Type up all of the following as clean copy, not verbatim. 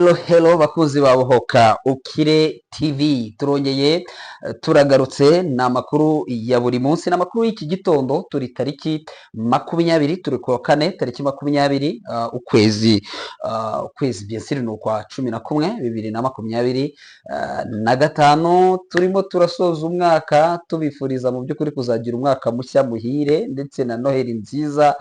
Hello bakuzi ba Buhoka Ukire TV turongeye turagarutse ni amakuru ya buri munsi n'amakuru y'iki gitondo turi tariki 20 turi ku wa kane tariki 20 ukwezi byesiri ni ukwa 11 2025 turimo turasoza umwaka tubifuriza mu by'ukuri kuzagira umwaka mushya muhire ndetse na Noheli nziza.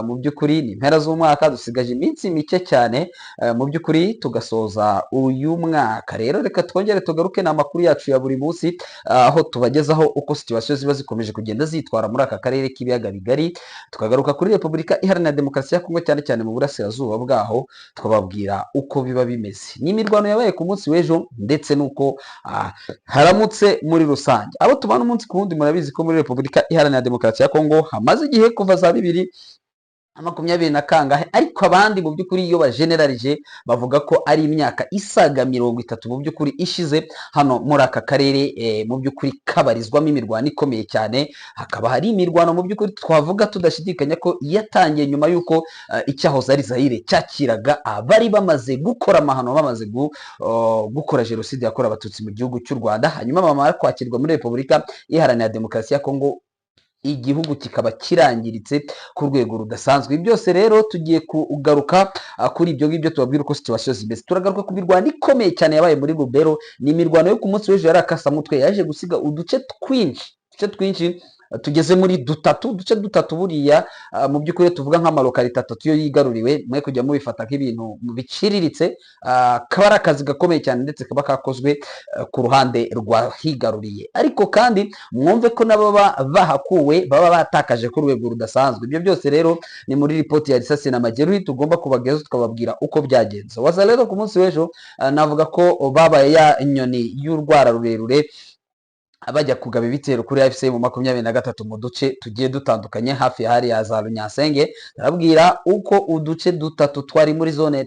Mu by'ukuri ni impera z'umwaka dusigaje iminsi mike cyane mu by'ukuri tugasoza uyu mwaka. Rero reka twongere tugaruke n'amakuru yacu ya buri munsi aho tubagezaho uko situation ziba zikomeje kugenda zitwara muri aka karere k'ibiyaga bigari, tukagaruka kuri Repubulika Iharanira Demokarasi ya Kongo cyane cyane mu burasirazuba bwaho, twababwira uko biba bimeze n'imirwano yabaye ku munsi w'ejo ndetse n'uko haramutse muri rusange. Abo tubana umunsi ku wundi murabizi ko muri Repubulika Iharanira Demokarasi ya Kongo hamaze igihe kuva za 2020 na kangahe, ariko abandi mu by'ukuri iyo bageneralije bavuga ko ari imyaka isaga 30 mu by'ukuri ishize hano muri aka karere mu by'ukuri kabarizwamo imirwano ikomeye cyane. Hakaba hari imirwano mu by'ukuri twavuga tudashidikanya ko yatangiye nyuma y'uko icyahoze ari Zaire cyakiraga abari bamaze gukora amahano, bamaze gukora jenoside yakorewe abatutsi mu gihugu cy'u Rwanda, hanyuma bamara kwakirwa muri Repubulika Iharanira Demokarasi ya Kongo, igihugu kikaba kirangiritse ku rwego rudasanzwe. Byose rero tugiye kugaruka kuri ibyo ngibyo tubabwira uko situation zimeze. Turagaruka ku mirwano ikomeye cyane yabaye muri Lubero. Ni imirwano yo ku munsi w'ejo yari akasamutwe yaje gusiga uduce twinshi tugeze muri duce dutatu buriya mu by'ukuri tuvuga nk'amalokali 3 yo yigaruriwe, mwe kujya mubifata nk'ibintu biciriritse. Kaba ari akazi gakomeye cyane ndetse kaba kakozwe ku ruhande rwa higaruriye, ariko kandi mwumve ko nabo bahakuwe baba batakaje ku rwego rudasanzwe. Ibyo byose rero ni muri report ya Risasi na Mageru tugomba kubagezaho tukababwira uko byagenze. Waza rero ku munsi w'ejo navuga ko babaye ya inyoni y'urwara rurerure abajya kugaba ibitero kuri AFC mu 23 mu duce tugiye dutandukanye hafi hari ya za Runyasenge. Arabwira uko uduce dutatu twari muri zone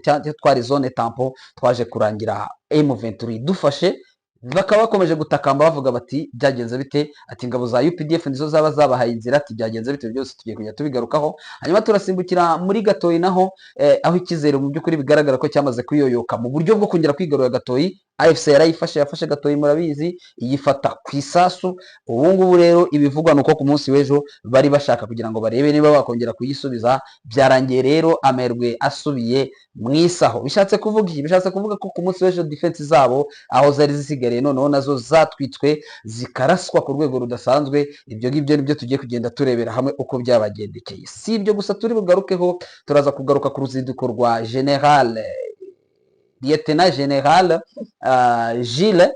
tampo twaje kurangira M23 dufashe. Bakaba bakomeje gutakamba bavuga bati byagenze bite, ati ingabo za UPDF nizo zaba zabahaye inzira, ati byagenze bite. Byose tugiye kujya tubigarukaho. Hanyuma turasimbukira muri Gatoyi naho aho ikizere mu by'ukuri bigaragara ko cyamaze kuyoyoka mu buryo bwo kongera kwigarura Gatoyi. AFC yafashe Gatoyi murabizi, iyifata ku isasu. Ubu ngubu rero ibivugwa nuko ku munsi w'ejo bari bashaka kugira ngo barebe niba bakongera kuyisubiza. Byarangiye rero amerwe asubiye mu isaho. Bishatse kuvuga ko ku munsi w'ejo defense zabo aho zari zisigariye noneho nazo zatwitswe zikaraswa ku rwego rudasanzwe. Ibyo ngibyo nibyo tugiye kugenda turebera hamwe uko byabagendekeye. Si ibyo gusa turi bugarukeho, turaza kugaruka ku ruzinduko rwa Lieutenant General Gilles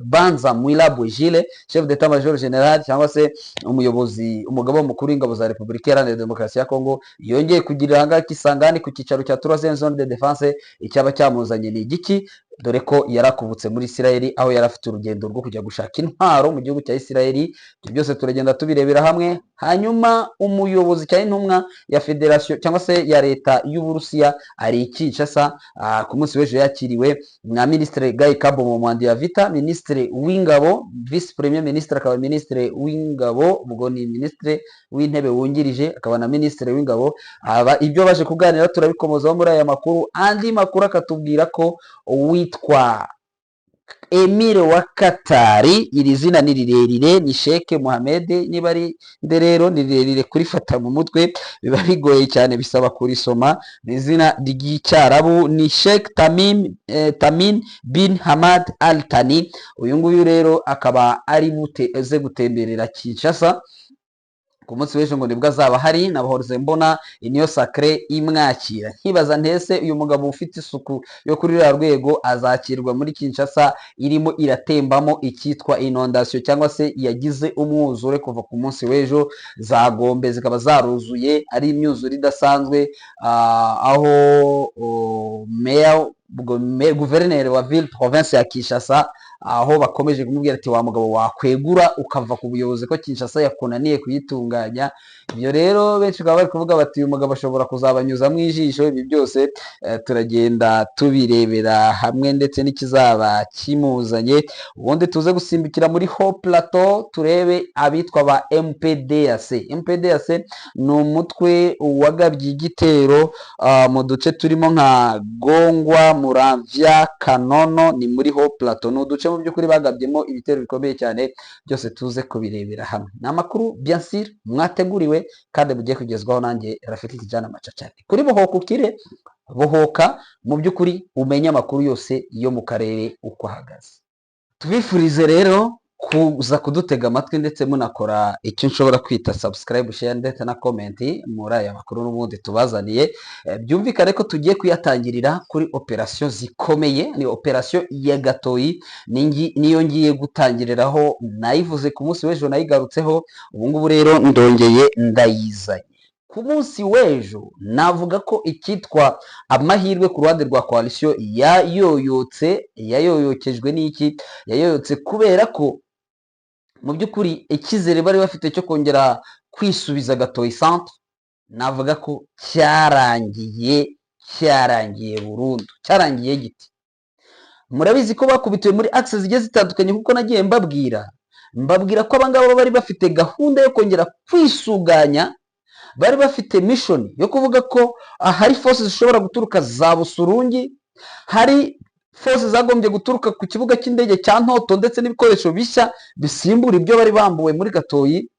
Banza Mwilabwe Gilles, chef d'état major general cyangwa se umugaba mukuru w'ingabo za Repubulika Iharanira Demokarasi ya Kongo, yongeye kugira hanga Kisangani ku cyicaro cya 3e zone de défense. Icyaba cyamuzanye ni igiki? Dore ko yarakubutse muri Isiraheli aho yarafite urugendo rwo kujya gushaka intwaro mu gihugu cya Isiraheli. Ibyo byose turagenda tubirebera hamwe. Hanyuma umuyobozi cyangwa intumwa ya federation cyangwa se ya leta y'Uburusiya ari Kinshasa ku munsi w'ejo yakiriwe na ministre Guy Kabo Mwandi ya Vita, ministre w'ingabo, vice premier ministre akaba ministre w'ingabo, ubwo ni ministre w'intebe wungirije akaba na ministre w'ingabo. Ibyo baje kuganira turabikomozaho muri aya makuru. Andi makuru akatubwira ko witwa Emir wa Katari, iri zina ni rirerire, ni Sheikh Mohammed. Niba ari rero ni rirerire kurifata mu mutwe biba bigoye cyane, bisaba kurisoma. Ni izina ry'icyarabu, ni Sheikh Tamim bin Hamad Al Thani. Uyu nguyu rero akaba ari buteze gutemberera Kinshasa ku munsi w'ejo ngo nibwo azaba hari. Nabahorze mbona iniyo sacre imwakira, nkibaza ntese uyu mugabo ufite isuku yo kuri rya rwego azakirwa muri Kinshasa irimo iratembamo icyitwa inondation cyangwa se yagize umwuzure kuva ku munsi w'ejo. Za Gombe zikaba zaruzuye ari imyuzure idasanzwe, aho guverineri wa ville province ya Kinshasa aho bakomeje kumubwira ati wa mugabo wakwegura ukava ku buyobozi ko Kinshasa yakunaniye kuyitunganya. ibyo rero benshi bakaba bari kuvuga bati uyu mugabo ashobora kuzabanyuzamo ijisho. Ibi byose turagenda tubirebera hamwe ndetse n'ikizaba kimuzanye, ubundi tuze gusimbukira muri Haut Plateau turebe abitwa ba MPDAC. MPDAC ni umutwe wagabye igitero mu duce turimo nka Gongwa, Muramvya, Kanono, ni muri Haut Plateau. Ni uduce mu by'ukuri bagabyemo ibitero bikomeye cyane, byose tuze kubirebera hamwe. Ni amakuru bien sûr mwateguriwe kandi mugiye kugezwaho nanjye Rafiki Kijana Macacari kuri Bohoka Ukire. Bohoka mu by'ukuri umenye amakuru yose yo mu karere uko ahagaze. Tubifurize rero kuza kudutega amatwi ndetse munakora icyo nshobora kwita subscribe, share ndetse na comment muri aya makuru n'ubundi tubazaniye. Byumvikane ko tugiye kuyatangirira kuri operation zikomeye, ni operation ya Gatoyi, niyo ngiye gutangiriraho. Nayivuze ku munsi w'ejo, nayigarutseho, ubu ngubu rero ndongeye ndayizanye. Ku munsi w'ejo navuga ko ikitwa amahirwe ku ruhande rwa coalition yayoyokejwe n'iki, yayoyotse kubera ko mu by'ukuri icyizere bari bafite cyo kongera kwisubiza Gatoyi centre, navuga ko cyarangiye burundu. Cyarangiye giti? Murabizi ko bakubitiwe muri access zigiye zitandukanye, kuko nagiye mbabwira ko abangabo bari bafite gahunda yo kongera kwisuganya, bari bafite mission yo kuvuga ko hari forces zishobora guturuka za Busurungi, hari forces zagombye guturuka ku kibuga cy'indege cya Ntoto ndetse n'ibikoresho bishya bisimbura ibyo bari bambuwe muri Gatoyi.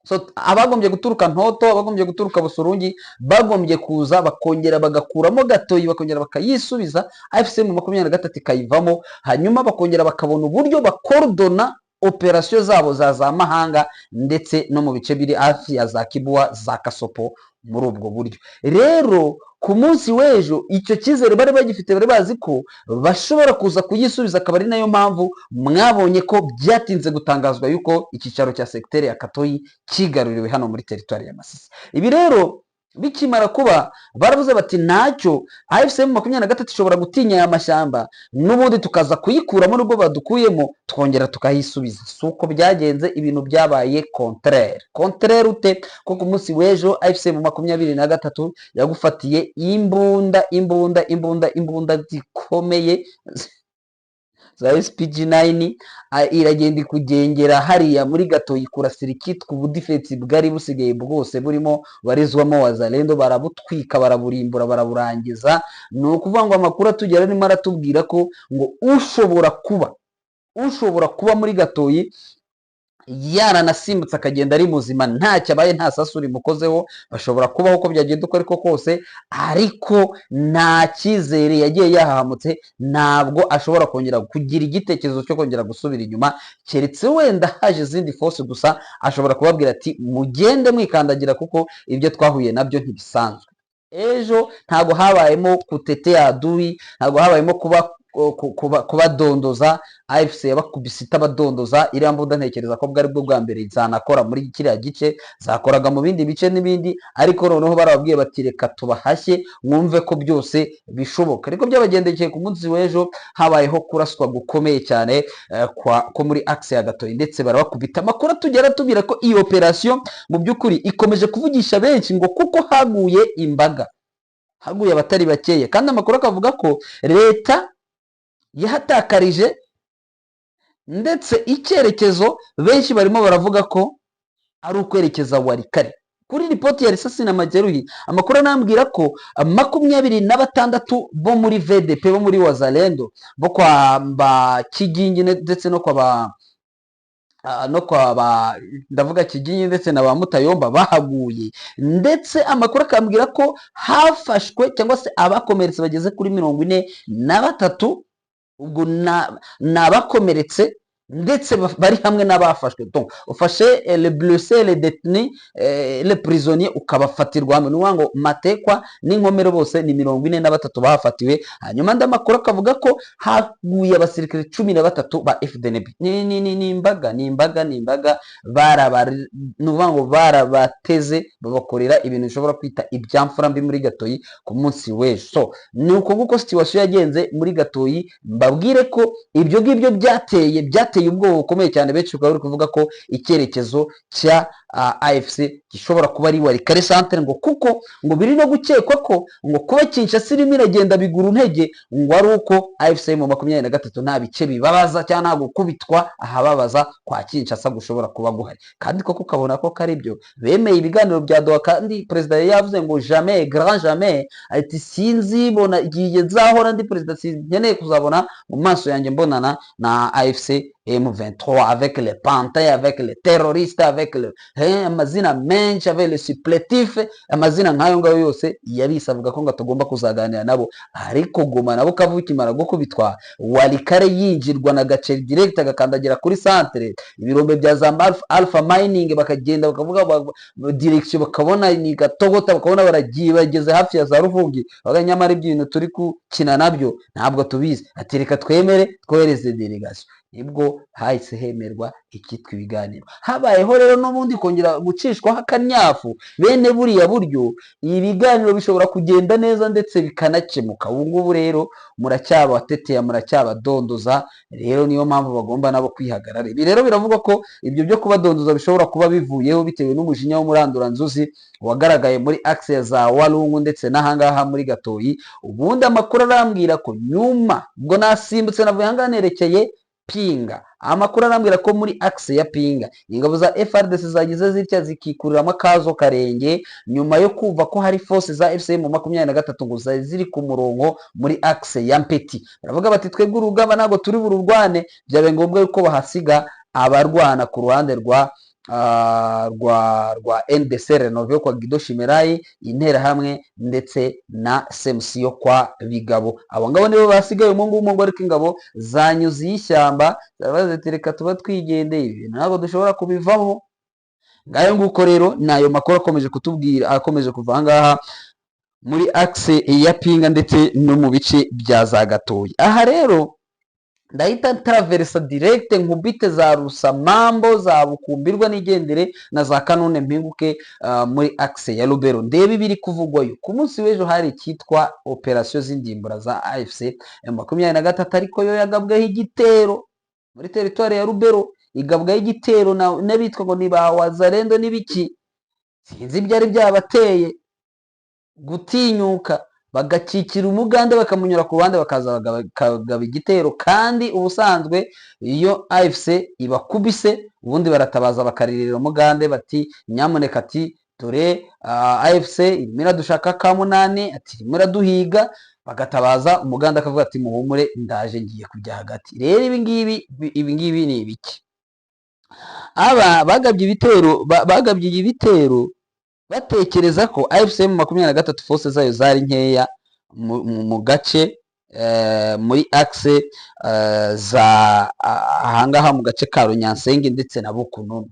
So abagombye guturuka Ntoto, abagombye guturuka Busurungi bagombye kuza bakongera bagakuramo Gatoyi, bakongera bakayisubiza, AFC mu 23 ikayivamo, hanyuma bakongera bakabona uburyo bakordona operation zabo za mahanga ndetse no mu bice biri hafi ya za Kibua, za Kasopo. Muri ubwo buryo rero ku munsi w'ejo icyo cyizere bari bagifite, bari bazi ko bashobora kuza kuyisubiza, akaba ari nayo mpamvu mwabonye ko byatinze gutangazwa yuko icyicaro cya secteur ya Gatoyi kigaruriwe hano muri territoire ya Masisi. Ibi rero bikimara kuba, baravuze bati ntacyo, AFC mu 23 ishobora gutinya aya mashyamba, n'ubundi tukaza kuyikuramo nubwo badukuyemo, twongera tukayisubiza. Suko byagenze, ibintu byabaye contraire ute? Ko ku munsi w'ejo AFC mu 23 yagufatiye imbunda zikomeye za SPG9, iragenda ikugengera hariya muri Gatoyi kurasira ikitwa ubudifensi bwari busigaye bwose burimo barizwamo Wazalendo, barabutwika, baraburimbura, baraburangiza. Ni ukuvuga ngo amakuru atugera arimo aratubwira ko ngo ushobora kuba muri Gatoyi yaranasimbutse akagenda ari muzima, ntacyo abaye, nta sasu rimukozeho, bashobora kubaho uko byagenda uko ariko kose, ariko nta cyizere, yagiye yahahamutse, ntabwo ashobora kongera kugira igitekerezo cyo kongera gusubira inyuma, keretse wenda haje izindi force gusa ashobora kubabwira ati mugende mwikandagira kuko ibyo twahuye nabyo ntibisanzwe. Ejo ntabwo habayemo kutetea adui, ntabwo habayemo kubadondoza. AFC yabakubise itabadondoza, iriya mbunda ntekereza ko bwari bwo bwa mbere zanakora muri kiriya gice, zakoraga mu bindi bice n'ibindi, ariko noneho barababwiye bati reka tubahashye mwumve ko byose bishoboka. Ariko byabagendekeye ku munsi w'ejo, habayeho kuraswa gukomeye cyane ko muri axe ya Gatoyi, ndetse barabakubita. Amakuru atugera tubwira ko iyi operation mu by'ukuri ikomeje kuvugisha benshi, ngo kuko haguye imbaga, haguye abatari bakeya, kandi amakuru akavuga ko leta yahatakarije ndetse icyerekezo benshi barimo baravuga ko ari ukwerekeza Walikale. Kuri ripoti ya Risasi na Majeruhi, amakuru anambwira ko 26 bo muri VDP, bo muri Wazalendo, bo kwa Kigingi ndetse no kwa ndavuga Kigingi ndetse na ba Mutayomba bahaguye, ndetse amakuru akambwira ko hafashwe cyangwa se abakomeretse bageze kuri 43, ubwo nabakomeretse ndetse bari hamwe n'abafashwe. Donc ufashe le blessé, le détenu, le prisonnier ukabafatirwa hamwe, nuwa ngo matekwa n'inkomero bose ni 43 bahafatiwe. Hanyuma ndamakuru akavuga ko haguye abasirikare 13 ba FDNB. Ni imbaga nuwa ngo barabateze babakorera ibintu bishobora kwita ibyamfura mbi muri Gatoyi ku munsi w'ejo. So ni uko nguko situation yagenze muri Gatoyi. Mbabwire ko ibyo ngibyo byateye ubwoba bukomeye cyane, benshi bari kuvuga ko icyerekezo cya AFC gishobora kuba ari Walikale Centre ngo kuko ngo biri no gukekwa ko ngo kuba Kinshasa irimo iragenda bigura intege ngo ari uko AFC M23 nta bice bibabaza cyangwa nta gukubitwa ahababaza kwa Kinshasa gushobora kuba guhari, kandi koko ukabona ko kari byo. Bemeye ibiganiro bya Doha kandi perezida yavuze ngo jamais grand jamais, ati sinzibona igihe nzahora ndi perezida sinkeneye kuzabona mu maso yanjye mbonana na AFC M23 avec les pantins, avec les terroristes, avec le amazina menshi, avec les supplétifs, amazina nkayo ngayo yose yabise avuga ko ngo tugomba kuzaganira nabo. Ariko Goma nabo kavukimara gukubitwa Walikale yinjirwa na Gaceri direct agakandagira kuri centre, ibirombe bya Zamba Alpha Mining bakagenda bakavuga direction bakabona ni Gatogota, bakabona baragiye bageze hafi ya za Ruvugi, baganyamara ibintu turi kukina nabyo ntabwo tubizi, ati reka twemere twohereze delegation. Nibwo hahise hemerwa ikitwa ibiganiro. Habayeho rero n'ubundi kongera gucishwaho akanyafu bene buriya buryo ibiganiro bishobora kugenda neza ndetse bikanakemuka. Ubu ngubu rero muracyabateteye, muracyabadondoza, rero niyo mpamvu bagomba nabo kwihagarara. Ibi rero biravuga ko ibyo byo kubadondoza bishobora kuba bivuyeho bitewe n'umujinya w'umuranduranzuzi wagaragaye muri axe za Walungu ndetse n'ahangaha muri Gatoyi. Ubundi amakuru arambwira ko nyuma ubwo nasimbutse navuye ahangaha nerekeye Pinga, amakuru arambwira ko muri axe ya Pinga ingabo za FARDC zagize zitya zikikuriramo akazo karenge nyuma yo kuva ko hari force za FCM 23 ngo ziri ku murongo muri axe ya Mpeti. Baravuga bati twebwe urugamba ntago turi bururwane, byabe ngombwa yuko bahasiga abarwana ku ruhande rwa NDC Renove kwa Guido Shimerayi, intera hamwe ndetse na SMC yo kwa Bigabo. Abo ngabo nibo basigaye umungu ngo ariko ingabo zanyuze y'ishyamba zarabazetereka tuba twigendeye, ibintu ntabwo dushobora kubivamo. Ngayo nguko rero nayo makuru akomeje kutubwira, akomeje kuva ngaha muri axe ya Pinga ndetse no mu bice bya za Gatoyi. Aha rero ndahita traversa direct nkubite za Rusamambo, za Bukumbirwa n'igendere na za Kanone mpinguke muri axe ya Lubero, ndebe biri kuvugwayo. Ku munsi w'ejo hari kitwa operation z'indimbura za AFC M23, ariko yo yagabweho igitero muri territoire ya Lubero, igabwaho igitero n'abitwa ngo ni ba Wazalendo n'ibiki, sinzi byari byabateye gutinyuka bagakikira umugande bakamunyura ku ruhande bakaza bagaba igitero. Kandi ubusanzwe iyo AFC ibakubise ubundi baratabaza bakaririra umugande bati nyamuneka ati dore AFC imira dushaka ka munani, ati imira duhiga, bagatabaza umuganda akavuga ati muhumure ndaje ngiye kujya hagati. Rero ibi ngibi ni ibiki? Aba bagabye ibitero batekereza ko AFC M23 force zayo zari nkeya mu gace muri axe za ahangaha mu gace ka Runyansenge ndetse na Bukununu.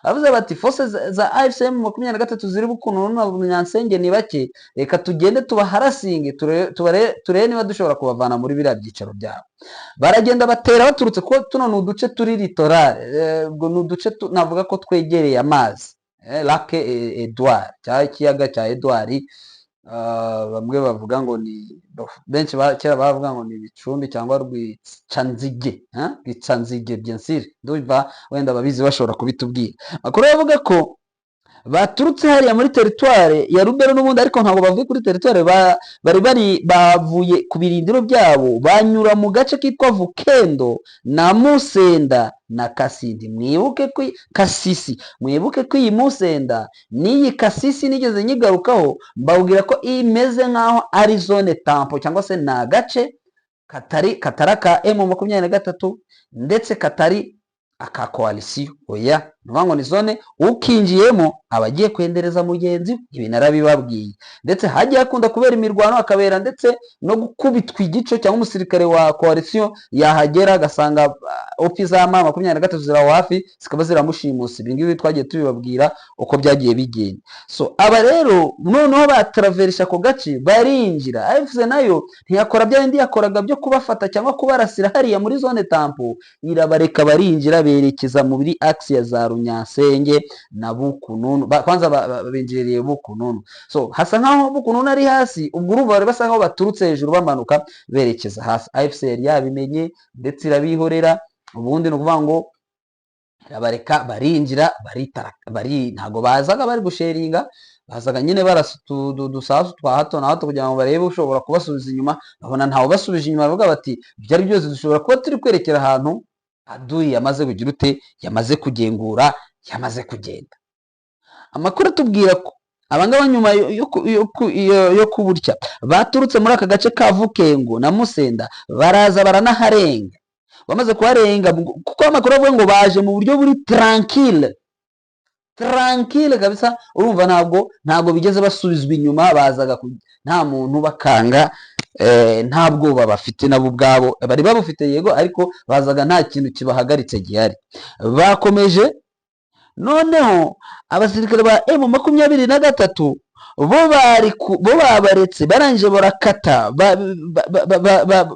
Bavuze bati force za AFC M23 ziri Bukununu na Runyansenge ni bake, reka tugende tubaharasinge turebe niba dushobora kubavana muri biriya byicaro byabo. Baragenda batera baturutse ko tuno n'uduce turi litorale, ubwo n'uduce navuga ko twegereye amazi, Lake Edouard cyangwa ikiyaga cya Edouard. Bamwe bavuga ngo ni benshi kera bavuga ngo ni Bicumbi cyangwa Rwicanzige, Rwicanzige bien sûr, ndumva wenda babizi bashobora kubitubwira. Makuru yavuga ko baturutse hariya muri territoire ya Lubero n'ubundi, ariko ntabwo bavuye kuri territoire, bari bavuye ku birindiro byabo, banyura mu gace kitwa Vukendo na Musenda na Kasindi. Mwibuke ko Kasisi, mwibuke ko iyi Musenda n'iyi Kasisi nigeze nyigarukaho mbabwira ko imeze nkaho ari zone tampo cyangwa se na gace kataraka M23 ndetse katari aka coalition. Oya, nvango ni zone ukinjiyemo abagiye kwendereza mugenzi. Ibi narabibabwiye, ndetse hagiye akunda kubera imirwano akabera ndetse no gukubitwa igico cyangwa umusirikare wa coalition yahagera agasanga office za M23 ziraho hafi zikaba ziramushimusa. Ibi ngibi twagiye tubibabwira uko byagiye bigenda. So aba rero noneho batraversha ko gace barinjira. AFC nayo ntiyakora bya bindi yakoraga byo kubafata cyangwa kubarasira hariya muri zone tampo, irabareka barinjira berekeza mu biri axe ya za Runyansenge na Bukununu. Kwanza binjiriye Bukununu, so hasa nkaho Bukununu ari hasi, ubwo urumva bari basa nkaho baturutse hejuru bamanuka berekeza hasi. AFC yari yabimenye ndetse irabihorera. Ubundi no kuvuga ngo arabareka barinjira ntago bazaga bari gusheringa, bazaga nyine barasa udusasu twa hato na hato kugira ngo barebe ushobora kubasubiza inyuma, babona ntawe basubije inyuma, bavuga bati ibyo ari byose dushobora kuba turi kwerekera ahantu aduyi yamaze kugira ute, yamaze kugengura, yamaze kugenda. Amakuru atubwira ko abangaba nyuma yo kuburya baturutse muri aka gace ka Vukengo na Musenda, baraza baranaharenga. Bamaze kuharenga, kuko amakuru avuga ngo baje mu buryo buri tranquille kabisa, urumva ntabwo bigeze basubizwa inyuma, bazaga nta muntu bakanga, nta bwoba bafite nabo ubwabo, bari babufite yego, ariko bazaga nta kintu kibahagaritse gihari. Bakomeje noneho abasirikare ba M23 bo babaretse barangije barakata,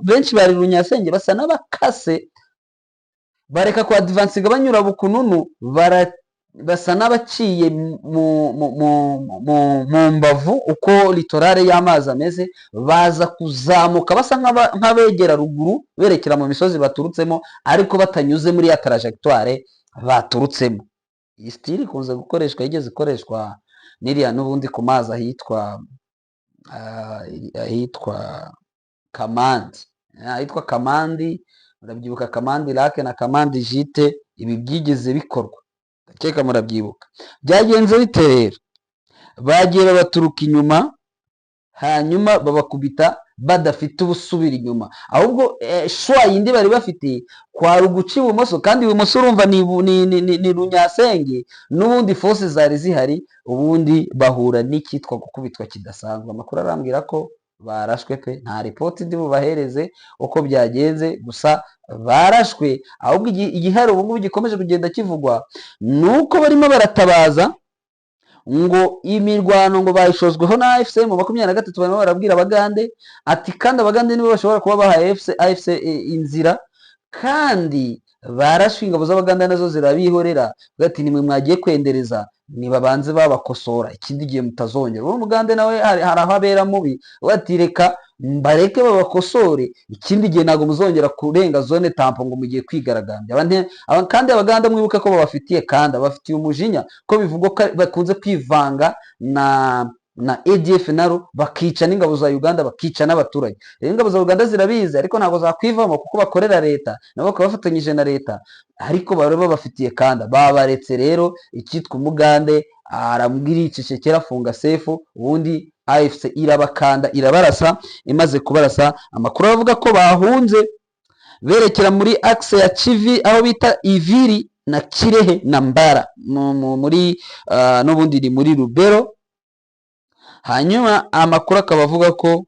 benshi bari Runyasenge basa n'abakase, bareka kwa advansinga banyura Bukununu, basa n'abaciye mu mbavu uko litorale y'amazi ameze, baza kuzamuka basa nk'abegera ruguru berekera mu misozi baturutsemo, ariko batanyuze muri ya trajectoire baturutsemo. Iyi style ikunze gukoreshwa, yigeze ikoreshwa n'iriya n'ubundi ku mazi ahitwa Kamandi, murabyibuka Kamandi Lake na Kamandi Jite, ibi byigeze bikorwa, ndakeka murabyibuka. Byagenze bite rero? Bagiye babaturuka inyuma, hanyuma babakubita badafite ubusubira inyuma, ahubwo shwa yindi bari bafite kwari uguca ibumoso, kandi ibumoso urumva ni Runyasenge, n'ubundi force zari zihari, ubundi bahura n'icyitwa gukubitwa kidasanzwe. Amakuru arambwira ko barashwe pe, nta ripoti ndi bubahereze uko byagenze, gusa barashwe. Ahubwo igihari ubu ngubu gikomeje kugenda kivugwa nuko barimo baratabaza ngo imirwano ngo bayishozweho na AFC mu 23, barimo barabwira Abagande ati kandi Abagande nibo bashobora kuba bahaye AFC inzira, kandi barashwe ingabo z'Abagande nazo zirabihorera, bati nimwe mwagiye kwendereza, nibabanze babakosora, ikindi gihe mutazongera. Uwo Mugande nawe hari aho abera mubi, bati reka mbareke babakosore, ikindi gihe ntabwo muzongera kurenga zone tampo ngo mugiye kwigaragambya. Kandi Abaganda mwibuke ko babafitiye umujinya, ko bivugwa ko bakunze kwivanga na ADF naro bakica n'ingabo za Uganda, bakica n'abaturage. Rero ingabo za Uganda zirabizi, ariko ntabwo zakwivamo kuko bakorera leta, nabo bakaba bafatanyije na leta, ariko bari babafitiye kanda. Babaretse rero, icyitwa Umugande arambwira icecekera, afunga sefu, ubundi AFC irabakanda, irabarasa. Imaze kubarasa, amakuru avuga ko bahunze berekera muri axe ya Kivi, aho bita Iviri na Kirehe na Mbara, muri n'ubundi ni muri Rubero. Hanyuma amakuru akaba avuga ko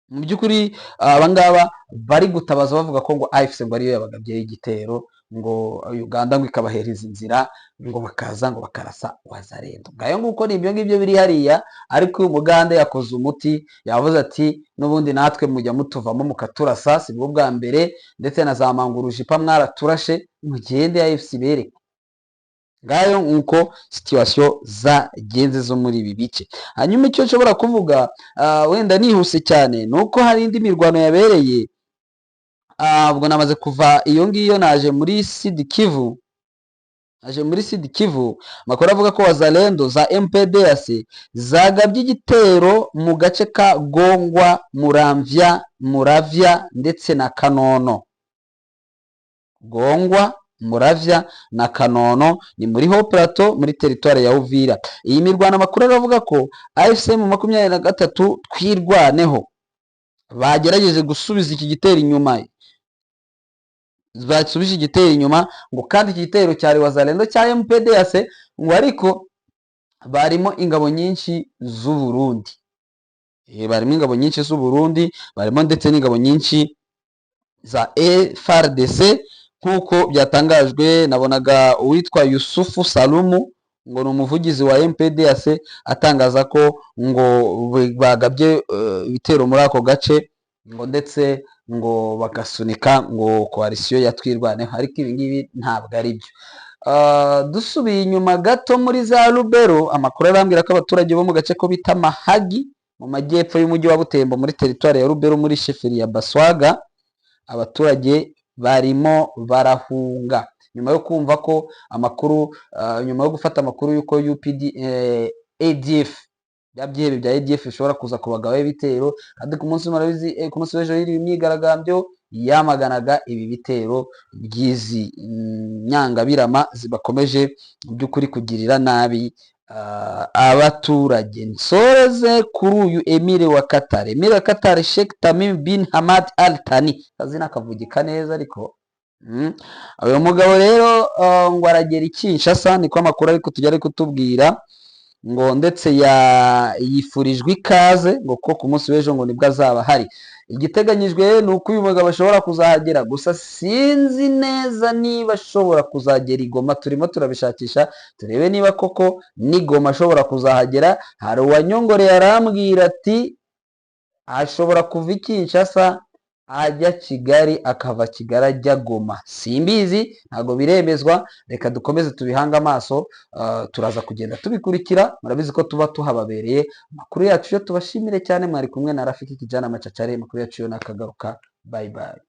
mu by'ukuri abangaba bari gutabaza bavuga ko ngo AFC ngo ariyo yabagabyeho igitero, ngo Uganda ngo ikabahereza inzira, ngo bakaza ngo bakarasa Wazalendo. Ngayo nguko ni ibyo ngibyo biri hariya, ariko uyu Muganda yakoze umuti, yavuze ati n'ubundi natwe mujya mutuvamo mukaturasa, si bwo bwa mbere, ndetse na za Mangurujipa mwaraturashe, mugende AFC bereke. Ngayo nkuko situation zagenze zo muri ibi bice. Hanyuma icyo nshobora kuvuga wenda nihuse cyane, nuko hari indi mirwano yabereye, ubwo namaze kuva iyo ngiyo naje muri Sud Kivu. Amakuru avuga ko Wazalendo za MPDC zagabye igitero mu gace ka Gongwa, Muravya ndetse na Kanono. Gongwa, Muravya na Kanono ni muri Haut Plateau, muri territoire ya Uvira. Iyi mirwano amakuru aravuga ko AFC mu 23 twirwaneho bagerageje gusubiza iki gitero inyuma, basubije igitero inyuma, ngo kandi iki gitero cyari Wazalendo cya MPDC, ngo ariko barimo ingabo nyinshi z'u Burundi, barimo ingabo nyinshi z'u Burundi, barimo ndetse n'ingabo nyinshi za FARDC. Nk'uko byatangajwe, nabonaga uwitwa Yusufu Salumu, ngo ni umuvugizi wa MPDC, atangaza ko ngo bagabye ibitero muri ako gace, ngo ndetse ngo bagasunika ngo coalition yatwirwaneho, ariko ibi ngibi ntabwo ari byo. Dusubiye inyuma gato muri za Rubero, amakuru arambwira ko abaturage bo mu gace ko bita Mahagi mu majyepfo y'umujyi wa Butembo, muri territoire ya Rubero, muri sheferi ya Baswaga, abaturage barimo barahunga nyuma yo kumva ko amakuru nyuma yo gufata amakuru y'uko ADF bya byihebe bya ADF bishobora kuza kubagabaho ibitero kandi ku munsi w'ejo hiri imyigaragambyo yamaganaga ibi bitero by'izi nyangabirama zibakomeje mu by'ukuri kugirira nabi abaturage. Nsoreze kuri uyu Emir wa Qatar Sheikh Tamim bin Hamad Al Thani, kazina kavugika neza ariko uyu mugabo rero ngo aragera i Kinshasa, niko amakuru ariko tujya ari kutubwira, ngo ndetse yifurijwe ikaze ngo ko ku munsi w'ejo ngo nibwo azaba hari. Igiteganyijwe ni uko uyu mugabo ashobora kuzahagera, gusa sinzi neza niba ashobora kuzagera i Goma. Turimo turabishakisha turebe niba koko ni Goma ashobora kuzahagera. Hari uwanyongoreye arambwira ati ashobora kuva i Kinshasa ajya Kigali, akava Kigali ajya Goma. Simbizi, ntabwo biremezwa, reka dukomeze tubihange amaso, turaza kugenda tubikurikira. Murabizi ko tuba tuhababereye. Amakuru yacu yo tubashimire cyane, mwari kumwe na Rafiki Kijana Machachari. Amakuru yacu yo nakagaruka, bye bye.